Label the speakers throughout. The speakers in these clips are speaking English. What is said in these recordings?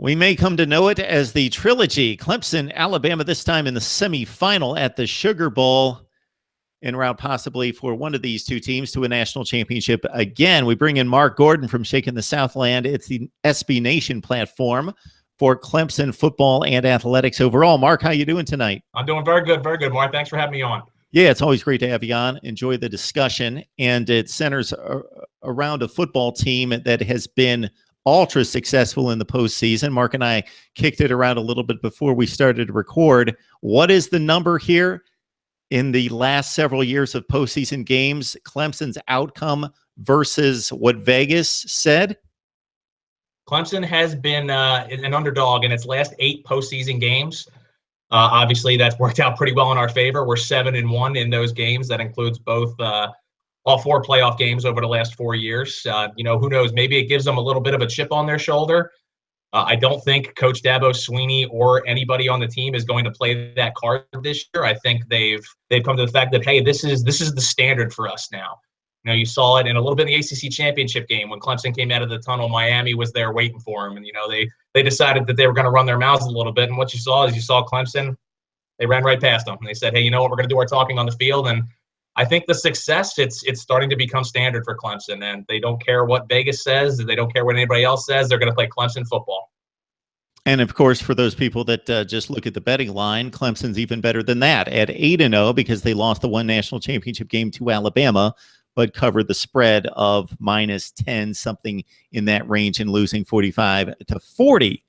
Speaker 1: We may come to know it as the trilogy. Clemson, Alabama, this time in the semifinal at the Sugar Bowl, en route possibly for one of these two teams to a national championship again. We bring in Mark Gordon from Shaking the Southland. It's the SB Nation platform for Clemson football and athletics overall. Mark, how you doing tonight?
Speaker 2: I'm doing very good, Mark. Thanks for having me on.
Speaker 1: Yeah, it's always great to have you on. Enjoy the discussion. And it centers around a football team that has been ultra successful in the postseason. Mark and I kicked it around a little bit before we started to record. What is the number here in the last several years of postseason games? Clemson's outcome versus what Vegas said?
Speaker 2: Clemson has been an underdog in its last 8 postseason games. Obviously, that's worked out pretty well in our favor. We're 7-1 in those games. That includes both all 4 playoff games over the last 4 years. Who knows? Maybe it gives them a little bit of a chip on their shoulder. I don't think Coach Dabo Swinney or anybody on the team is going to play that card this year. I think they've come to the fact that, hey, this is the standard for us now. You saw it in a little bit in the ACC championship game when Clemson came out of the tunnel. Miami was there waiting for them, and they decided that they were going to run their mouths a little bit. And what you saw Clemson, they ran right past them. And they said, hey, you know what? We're going to do our talking on the field. And I think the success, it's starting to become standard for Clemson. And they don't care what Vegas says. They don't care what anybody else says. They're going to play Clemson football.
Speaker 1: And, of course, for those people that just look at the betting line, Clemson's even better than that at 8-0 because they lost the one national championship game to Alabama, but covered the spread of -10, something in that range, and losing 45-40.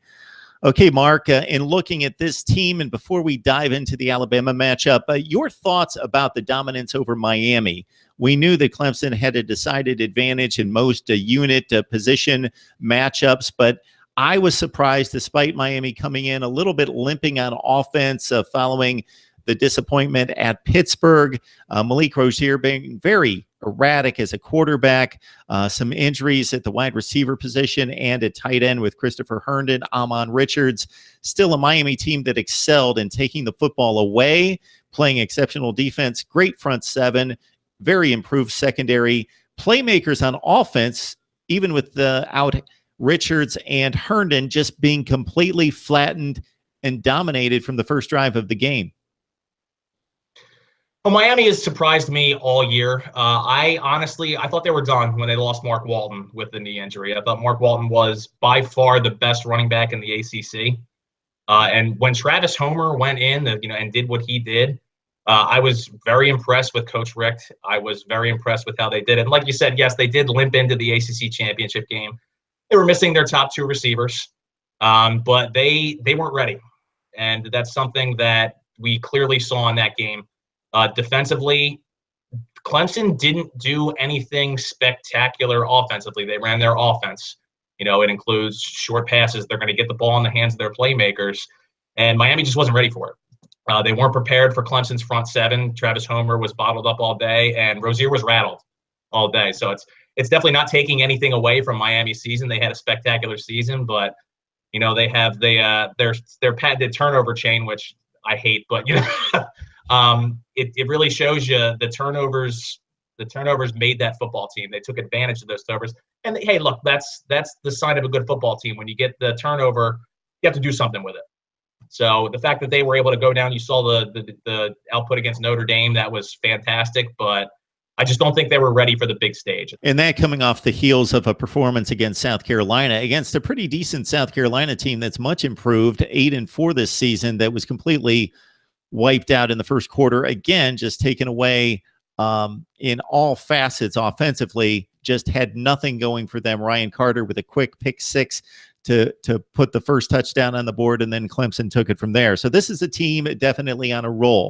Speaker 1: Okay, Mark, in looking at this team, and before we dive into the Alabama matchup, your thoughts about the dominance over Miami. We knew that Clemson had a decided advantage in most unit position matchups, but I was surprised, despite Miami coming in a little bit limping on offense following the disappointment at Pittsburgh. Malik Rozier being very erratic as a quarterback, some injuries at the wide receiver position and at tight end with Christopher Herndon, Amon Richards. Still a Miami team that excelled in taking the football away, playing exceptional defense, great front seven, very improved secondary, playmakers on offense, even with the out Richards and Herndon just being completely flattened and dominated from the first drive of the game.
Speaker 2: Well, Miami has surprised me all year. I thought they were done when they lost Mark Walton with the knee injury. I thought Mark Walton was by far the best running back in the ACC. And when Travis Homer went in, and did what he did, I was very impressed with Coach Richt. I was very impressed with how they did it. And like you said, yes, they did limp into the ACC championship game. They were missing their top 2 receivers, but they weren't ready. And that's something that we clearly saw in that game. Defensively, Clemson didn't do anything spectacular offensively. They ran their offense. It includes short passes. They're going to get the ball in the hands of their playmakers. And Miami just wasn't ready for it. They weren't prepared for Clemson's front seven. Travis Homer was bottled up all day, and Rozier was rattled all day. So it's definitely not taking anything away from Miami's season. They had a spectacular season, but they have their patented turnover chain, which I hate, but it really shows you the turnovers made that football team. They took advantage of those turnovers. And hey, look, that's the sign of a good football team. When you get the turnover, you have to do something with it. So the fact that they were able to go down, you saw the output against Notre Dame, that was fantastic, but I just don't think they were ready for the big stage.
Speaker 1: And that coming off the heels of a performance against South Carolina, against a pretty decent South Carolina team that's much improved, 8-4 this season, that was completely wiped out in the first quarter. Again, just taken away in all facets offensively, just had nothing going for them. Ryan Carter with a quick pick 6 to put the first touchdown on the board, and then Clemson took it from there. So this is a team definitely on a roll.